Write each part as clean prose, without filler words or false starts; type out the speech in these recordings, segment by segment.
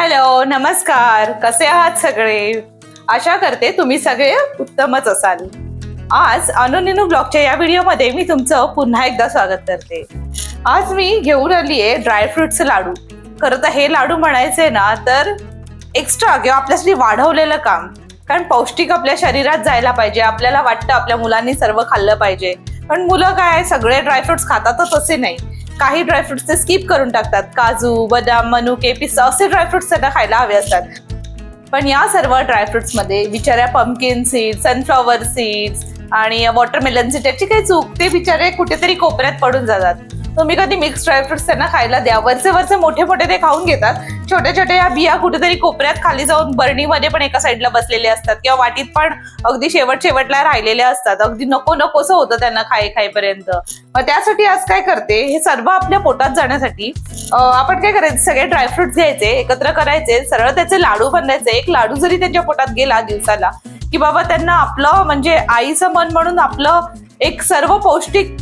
Hello, नमस्कार. कसे आहात सगळे? आशा करते तुम्ही सगळे उत्तमच असाल. आज अनु ब्लॉगच्या या व्हिडिओमध्ये मी तुमचं पुन्हा एकदा स्वागत करते. आज मी घेऊन आली आहे ड्रायफ्रुटचे लाडू. खरं तर हे लाडू म्हणायचे ना तर एक्स्ट्रा किंवा आपल्यासाठी वाढवलेलं काम, कारण पौष्टिक आपल्या शरीरात जायला पाहिजे. आपल्याला वाटतं आपल्या मुलांनी सर्व खाल्लं पाहिजे, पण मुलं काय सगळे ड्रायफ्रुट्स खातातच असे नाही. काही ड्रायफ्रुट्स ते स्किप करून टाकतात. काजू, बदाम, मनुके, पिस्ता असे ड्रायफ्रुट्स त्यांना खायला हवे असतात. पण या सर्व ड्रायफ्रुट्स मध्ये बिचाऱ्या पंपकिन सीड्स, सनफ्लॉवर सीड्स आणि वॉटरमेलन सीड याची काही चूक, ते बिचारे कुठेतरी कोपऱ्यात पडून जातात. तुम्ही कधी मिक्स ड्रायफ्रुट्स त्यांना खायला द्या. वरचे मोठे मोठे ते खाऊन घेतात. छोटे छोटे या बिया कुठेतरी कोपऱ्यात खाली जाऊन बरणीमध्ये पण एका साईडला बसलेले असतात किंवा वाटीत पण अगदी शेवटला राहिलेले असतात. अगदी नकोसं होतं त्यांना खाईपर्यंत. मग त्यासाठी आज काय करते, हे सर्व आपल्या पोटात जाण्यासाठी आपण काय करायचं, सगळे ड्रायफ्रुट्स घ्यायचे, एकत्र करायचे, सरळ त्याचे लाडू बनवायचे. एक लाडू जरी त्यांच्या पोटात गेला दिवसाला की बाबा त्यांना आपलं म्हणजे आईचं मन म्हणून आपलं एक सर्व पौष्टिक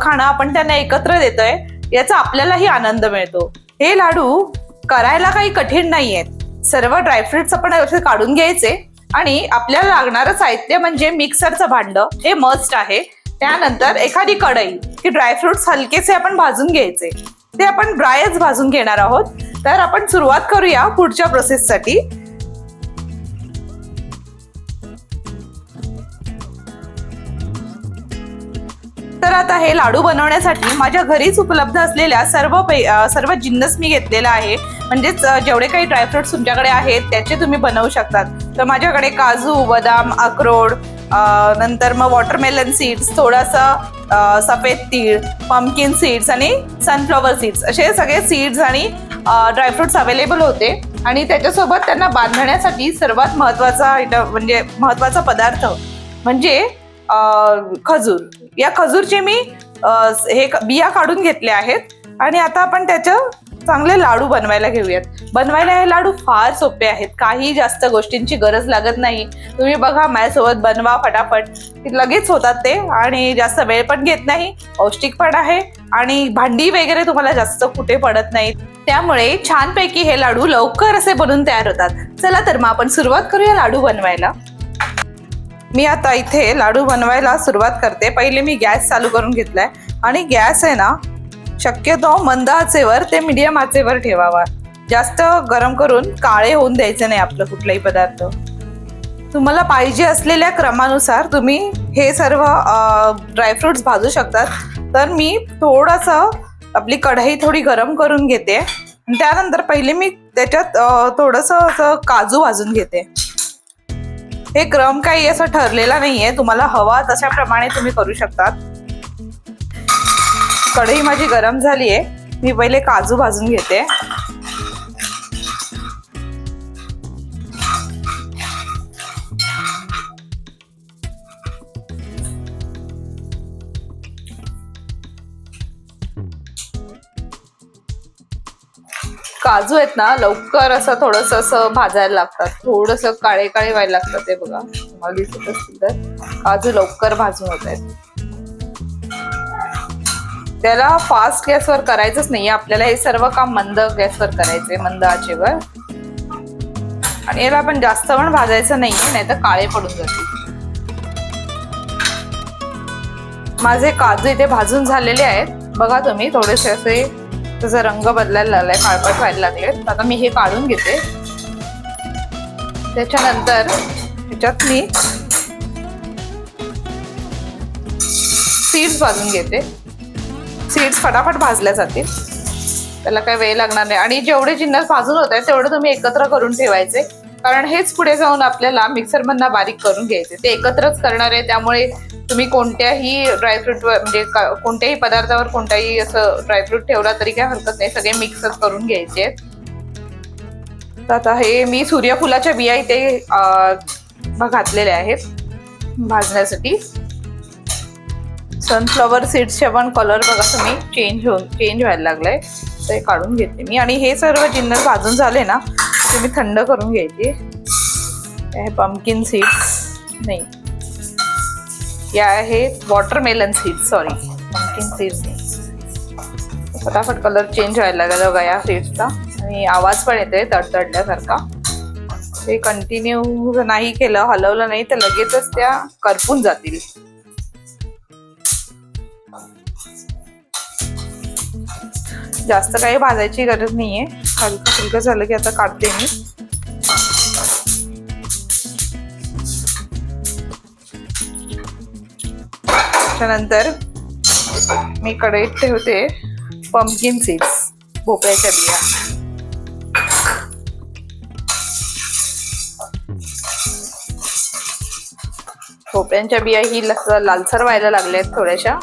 खाणं आपण त्यांना एकत्र देतोय, याचा आपल्यालाही आनंद मिळतो. हे लाडू करायला काही कठीण नाहीयेत. सर्व ड्रायफ्रुट्स आपण असे काढून घ्यायचे आणि आपल्याला लागणारं साहित्य म्हणजे मिक्सरचं भांड, हे मस्ट आहे. त्यानंतर एखादी कढई, की ड्रायफ्रुट्स हलकेसे आपण भाजून घ्यायचे. ते आपण ड्रायच भाजून घेणार आहोत. तर आपण सुरुवात करूया पुढच्या प्रोसेससाठी. तर आता हे लाडू बनवण्यासाठी माझ्या घरीच उपलब्ध असलेल्या सर्व जिन्नस मी घेतलेला आहे. म्हणजेच जेवढे काही ड्रायफ्रुट्स तुमच्याकडे आहेत त्याचे तुम्ही बनवू शकतात. तर माझ्याकडे काजू, बदाम, अक्रोड, नंतर मग वॉटरमेलन सीड्स, थोडासा सफेद तीळ, पंपकिन सीड्स आणि सनफ्लॉवर सीड्स असे सगळे सीड्स आणि ड्रायफ्रुट्स अवेलेबल होते. आणि त्याच्यासोबत त्यांना बांधण्यासाठी सर्वात महत्वाचा पदार्थ म्हणजे खजूर. या खजूरचे मी हे बिया काढून घेतले आहेत आणि आता आपण त्याचे चांगले लाडू बनवायला घेऊयात. बनवायला हे लाडू फार सोपे आहेत. काही जास्त गोष्टींची गरज लागत नाही. तुम्ही बघा, माझ्यासोबत बनवा फटाफट, लगेच होतात ते आणि जास्त वेळ पण घेत नाही. पौष्टिक पण आहे आणि भांडी वगैरे तुम्हाला जास्त कुठे पडत नाहीत. त्यामुळे छानपैकी हे लाडू लवकर असे बनून तयार होतात. चला तर मग आपण सुरुवात करूया लाडू बनवायला. मी आता इथे लाडू बनवायला सुरुवात करते. पहिले मी गॅस चालू करून घेतलाय आणि गॅस आहे ना शक्यतो मंद आचेवर ते मीडियम आचेवर ठेवावा. जास्त गरम करून काळे होऊन द्यायचे नाही आपलं कुठलाही पदार्थ. तुम्हाला पाहिजे असलेल्या क्रमानुसार तुम्ही हे सर्व ड्रायफ्रुट्स भाजू शकतात. तर मी थोडंसं आपली कढई थोडी गरम करून घेते. त्यानंतर पहिले मी त्याच्यात थोडंसं असं काजू भाजून घेते. हे क्रम काही असं ठरलेला नाहीये, तुम्हाला हवा तशा प्रमाणे तुम्ही करू शकतात. कढई माझी गरम झाली आहे. मी पहिले काजू भाजून घेते. काजू आहेत ना लवकर असं थोडस असं भाजायला लागतात, थोडस काळे व्हायला लागतात. ते बघा तुम्हाला दिसत असतील तर काजू लवकर भाजून होत आहेत. त्याला फास्ट गॅसवर करायचंच नाहीये आपल्याला. हे सर्व काम मंद गॅसवर करायचे, मंद आचेवर. आणि याला आपण जास्त पण भाजायचं नाहीये, नाही तर काळे पडून जातील. माझे काजू इथे भाजून झालेले आहेत. बघा तुम्ही थोडेसे असे त्याचा रंग बदलायला लागलाय, काळपट व्हायला लागले. आता मी हे काढून घेते. त्याच्यानंतर ह्याच्यात मी सीड्स भाजून घेते. सीड्स फटाफट भाजल्या जातील, त्याला काही वेळ लागणार नाही. आणि जेवढे जिन्नस भाजून होत आहेत तेवढे तुम्ही एकत्र करून ठेवायचे, कारण हेच पुढे जाऊन आपल्याला मिक्सर मधनं बारीक करून घ्यायचे. ते एकत्रच करणार आहे, त्यामुळे तुम्ही कोणत्याही ड्रायफ्रूट म्हणजे कोणत्याही पदार्थावर कोणताही असं ड्रायफ्रूट ठेवला तरी काय हरकत नाही. सगळे मिक्सच करून घ्यायचे. आता हे मी सूर्यफुलाच्या बिया इथे घातलेल्या आहेत भाजण्यासाठी. सनफ्लॉवर सीड्सचे पण कलर बघा तुम्ही चेंज व्हायला लागलाय. तर हे काढून घेते मी. आणि हे सर्व जिन्नस भाजून झाले ना ते मी थंड करून घ्यायचे. हे पंपकिन सीड्स नाही, या आहेत watermelon seeds, sorry pumpkin seeds. फटाफट कलर चेंज व्हायला लागला बघा या सीड्सचा. आणि आवाज पण येते तडतडल्यासारखा. ते कंटिन्यू नाही केलं, हलवलं नाही तर लगेचच त्या करपून जातील. जास्त काही भाजायची गरज नाहीये, हलकं फुलकं झालं की आता काढते मी. त्यानंतर मी कढईत ठेवते पंपकिन सीड्स, भोपळ्याच्या बिया. भोपळ्यांच्या बिया ही लालसर व्हायला लागल्यात थोड्याशा.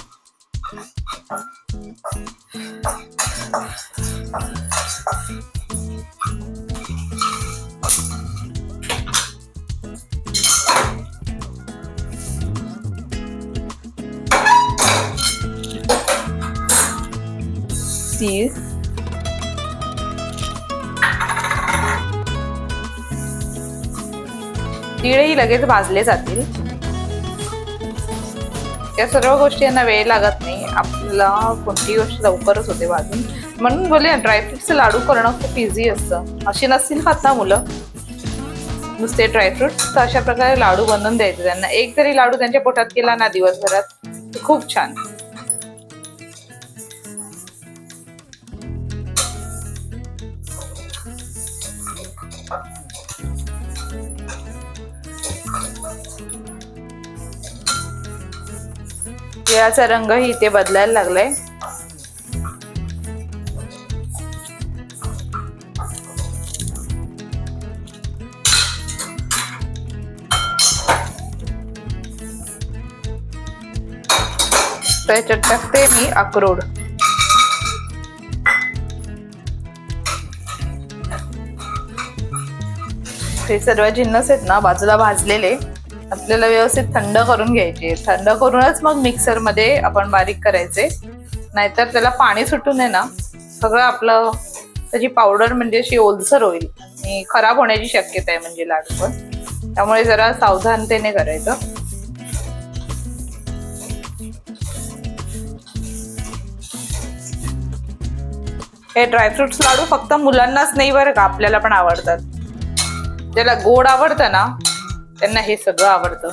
तीळही लगेच भाजले जातील. या सर्व गोष्टी यांना वेळ लागत नाही, आपल्याला कोणतीही गोष्ट लवकरच होते भाजून. म्हणून बोले ड्रायफ्रुटचे लाडू करणं खूप इझी असतं. अशी नसतील खात ना मुलं नुसते ड्रायफ्रुट्स, तर अशा प्रकारे लाडू बनवून द्यायचे त्यांना. एक तरी लाडू त्यांच्या पोटात गेला ना दिवसभरात, खूप छान. तिळाचा रंगही इथे बदलायला लागलाय. त्याच्यात टाकते मी अक्रोड. हे सर्व जिन्नस आहेत ना बाजूला भाजलेले, आपल्याला व्यवस्थित थंड करून घ्यायचे. थंड करूनच मग मिक्सर मध्ये आपण बारीक करायचे, नाहीतर त्याला पाणी सुटून आहे ना सगळं आपलं त्याची पावडर म्हणजे अशी ओलसर होईल आणि खराब होण्याची शक्यता आहे म्हणजे लाडू पण. त्यामुळे जरा सावधानतेने करायचं. हे ड्रायफ्रुट्स लाडू फक्त मुलांनाच नाही बरं का, आपल्याला पण आवडतात. ज्याला गोड आवडतं ना त्यांना हे सगळं आवडतं.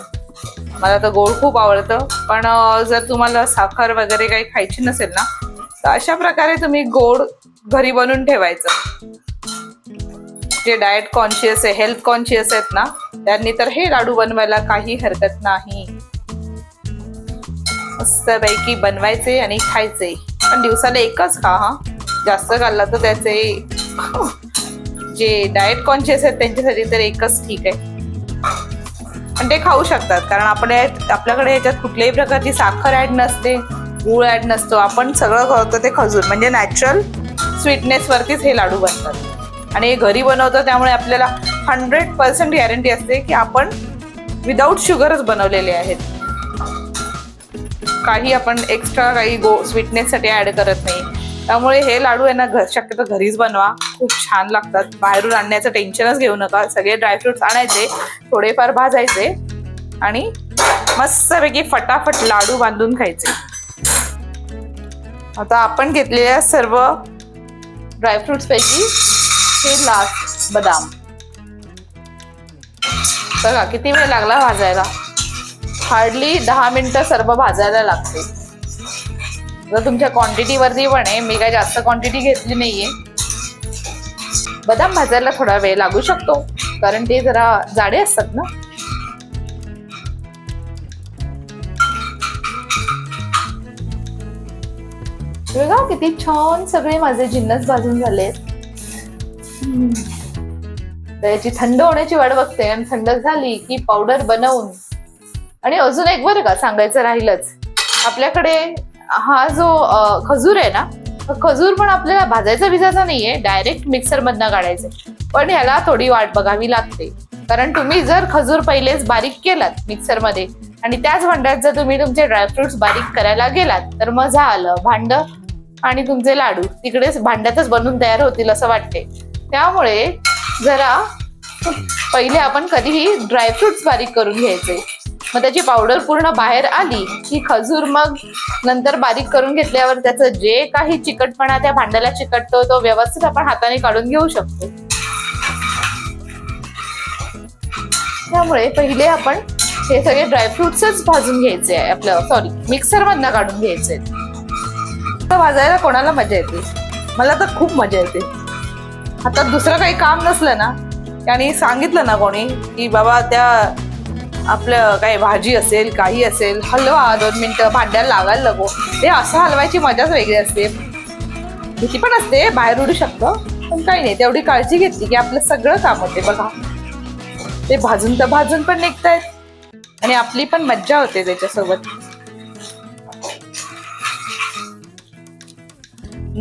मला तर गोड खूप आवडतं, पण जर तुम्हाला साखर वगैरे काही खायची नसेल ना तर अशा प्रकारे तुम्ही गोड घरी बनवून ठेवायचं. जे डाएट कॉन्शियस आहे, हेल्थ कॉन्शियस आहेत ना, त्यांनी तर हे लाडू बनवायला काही हरकत नाही. मस्तपैकी बनवायचे आणि खायचे, पण दिवसाला एकच खा हा. जास्त खाल्ला तर त्याचे जे डाएट कॉन्शियस आहेत त्यांच्यासाठी तर एकच ठीक आहे. पण ते खाऊ शकतात, कारण आपल्याकडे याच्यात कुठल्याही प्रकारची साखर ऍड नसते, गूळ ऍड नसतो. आपण सगळं करतो ते खजूर म्हणजे नॅचरल स्वीटनेस वरतीच हे लाडू बनतात. आणि हे घरी बनवतो त्यामुळे आपल्याला 100% गॅरंटी असते की आपण विदाऊट शुगरच बनवलेले आहेत. काही आपण एक्स्ट्रा काही स्वीटनेससाठी ऍड करत नाही. त्यामुळे हे लाडू आहे ना शक्यतो घरीच बनवा, खूप छान लागतात. बाहेरून आणण्याचं टेन्शनच घेऊ नका. सगळे ड्रायफ्रुट्स आणायचे, थोडेफार भाजायचे आणि मस्तपैकी फटाफट लाडू बांधून खायचे. आता आपण घेतलेल्या सर्व ड्रायफ्रुट्स पैकी हे लास्ट बदाम बघा किती वेळ लागला भाजायला. हार्डली 10 मिनिटं सर्व भाजायला लागते. जर तुमच्या क्वांटिटीवरती पण आहे, मी काय जास्त क्वांटिटी घेतली नाहीये. बदाम भाजायला थोडा वेळ लागू शकतो कारण ते जरा जाडे असतात ना. बघा किती छान सगळे माझे जिन्नस भाजून झाले. त्याची थंड होण्याची वाट बघते आणि थंड झाली की पावडर बनवून. आणि अजून एक बरं का सांगायचं राहिलंच, आपल्याकडे हा जो खजूर आहे ना, खजूर पण आपल्याला भाजायचा नाहीये, डायरेक्ट मिक्सर मधनं काढायचं. पण ह्याला थोडी वाट बघावी लागते, कारण तुम्ही जर खजूर पहिलेच बारीक केलात मिक्सर मध्ये आणि त्याच भांड्यात जर तुम्ही तुमचे ड्रायफ्रुट्स बारीक करायला गेलात तर मग झालं भांड आणि तुमचे लाडू तिकडेच भांड्यातच बनून तयार होतील असं वाटते. त्यामुळे जरा पहिले आपण कधीही ड्रायफ्रुट्स बारीक करून घ्यायचे मग त्याची पावडर पूर्ण बाहेर आली की खजूर मग नंतर बारीक करून घेतल्यावर त्याचं जे काही चिकटपणा त्या भांड्याला चिकटतो तो व्यवस्थित आपण हाताने काढून घेऊ शकतो. त्यामुळे पहिले आपण हे सगळे ड्रायफ्रुट्सच भाजून घ्यायचे आहे. आपलं मिक्सर मधनं काढून घ्यायचे. भाजायला कोणाला मजा येते? मला तर खूप मजा येते. आता दुसरं काही काम नसलं ना आणि सांगितलं ना कोणी की बाबा त्या आपलं काही भाजी असेल काही असेल हलवा 2 मिनिटं भांड्याला लागायला लागो, ते असं हलवायची मजाच वेगळी असते. भीती पण असते बाहेर उडू शकतं, पण काही नाही, तेवढी काळजी घेतली की आपलं सगळं काम होते. बघा ते भाजून पण निघतायत आणि आपली पण मज्जा होते त्याच्यासोबत.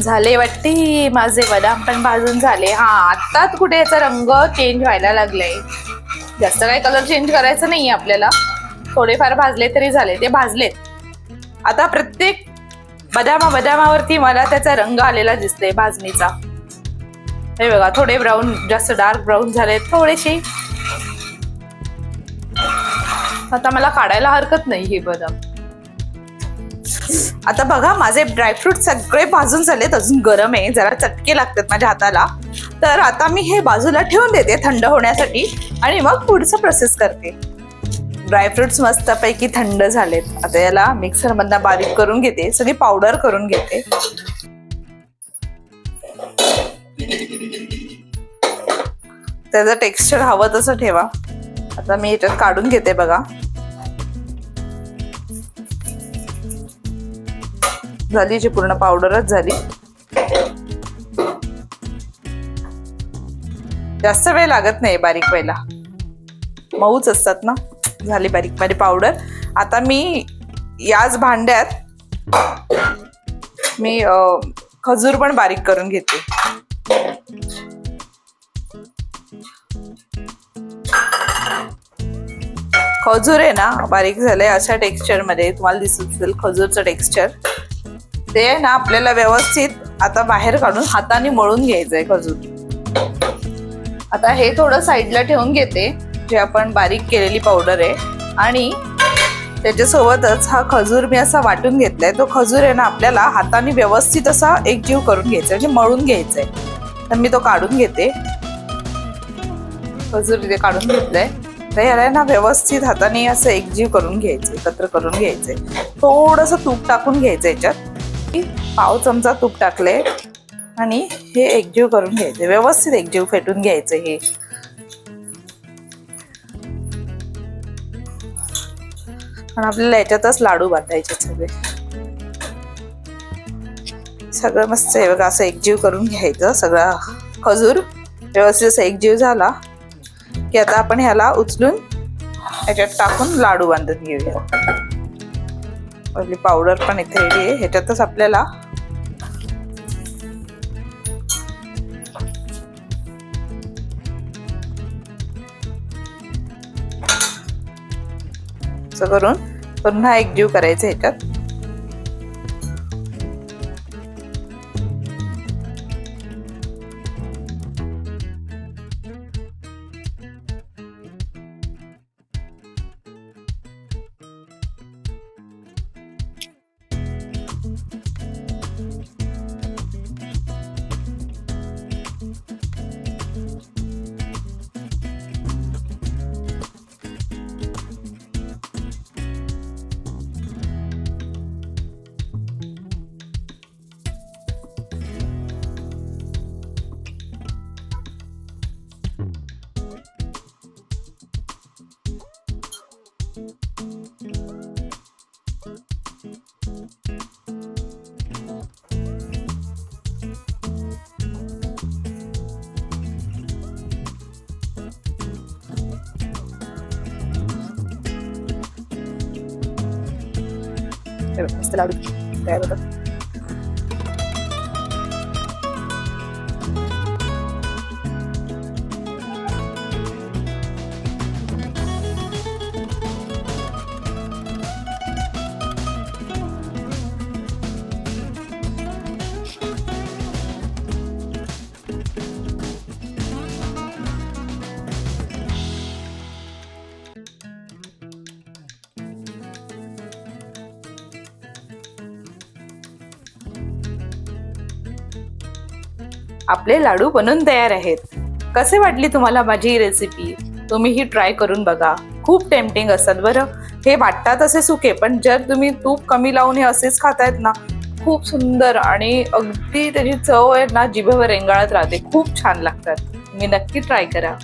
झाले वाटते माझे बदाम पण भाजून झाले. हा आत्ताच कुठे याचा रंग चेंज व्हायला लागलाय. जास्त काही कलर चेंज करायचं नाहीये आपल्याला. थोडेफार भाजले तरी झाले. ते भाजलेत. आता प्रत्येक बदामावरती मला त्याचा रंग आलेला दिसतोय भाजणीचा. हे बघा थोडे ब्राऊन, जास्त डार्क ब्राऊन झाले थोडेसे. आता मला काढायला हरकत नाही हे बदाम. आता बघा माझे ड्रायफ्रूट सगळे भाजून झालेत. अजून गरम आहे, जरा चटके लागतात माझ्या हाताला. तर आता मी हे बाजूला ठेवून देते थंड होण्यासाठी आणि मग पुढचं प्रोसेस करते. ड्रायफ्रुट्स मस्तपैकी थंड झालेत. आता याला मिक्सर मधनं बारीक करून घेते, सगळी पावडर करून घेते. त्याचं टेक्स्चर हवं तसं ठेवा. आता मी याच्यात काढून घेते बघा. झाली जी पूर्ण पावडरच झाली. जास्त वेळ लागत नाही बारीक व्हायला, मऊच असतात ना. झाली बारीक माझी पावडर. आता मी याच भांड्यात मी खजूर पण बारीक करून घेते. खजूर आहे ना बारीक झालंय अशा टेक्स्चर मध्ये, तुम्हाला दिसत असेल खजूरचं टेक्स्चर. ते ना आपल्याला व्यवस्थित आता बाहेर काढून हाताने मळून घ्यायचंय खजूर. आता हे थोडं साईडला ठेवून घेते, जे आपण बारीक केलेली पावडर आहे. आणि त्याच्यासोबतच हा खजूर मी असा वाटून घेतलाय. तो खजूर आहे ना आपल्याला हाताने व्यवस्थित असा एकजीव करून घ्यायचा, म्हणजे मळून घ्यायचंय. तर मी तो काढून घेते. खजूर इथे काढून घेतलाय. तर याला ना व्यवस्थित हाताने असं एकजीव करून घ्यायचंय, एकत्र करून घ्यायचंय. थोडंसं तूप टाकून घ्यायचं याच्यात. पाव चमचा तूप टाकले आणि हे एकजीव करून घ्यायचे, व्यवस्थित एकजीव फेटून घ्यायचे. हे आणि आपल्याला याच्यातच लाडू बांधायचे सगळं मस्त आहे बघा. असं एकजीव करून घ्यायचं सगळा खजूर. व्यवस्थित असं एकजीव झाला की आता आपण ह्याला उचलून याच्यात टाकून लाडू बांधून घेऊया. आपली पावडर पण इथे रेडी आहे. ह्याच्यातच आपल्याला असं करून पुन्हा एकजीव करायचं ह्याच्यात. मस्त लाडू तयार होतात. आपले लाडू बनून तयार आहेत. कसे वाटली तुम्हाला माझी रेसिपी? तुम्ही ही ट्राय करून बघा. खूप टेम्पटिंग असतात बरं. हे वाटतात असे सुके, पण जर तुम्ही तूप कमी लावून हे असेच खातायत ना, खूप सुंदर आणि अगदी त्याची चव आहे ना जिभेवर रेंगाळत राहते. खूप छान लागतात. तुम्ही नक्की ट्राय करा.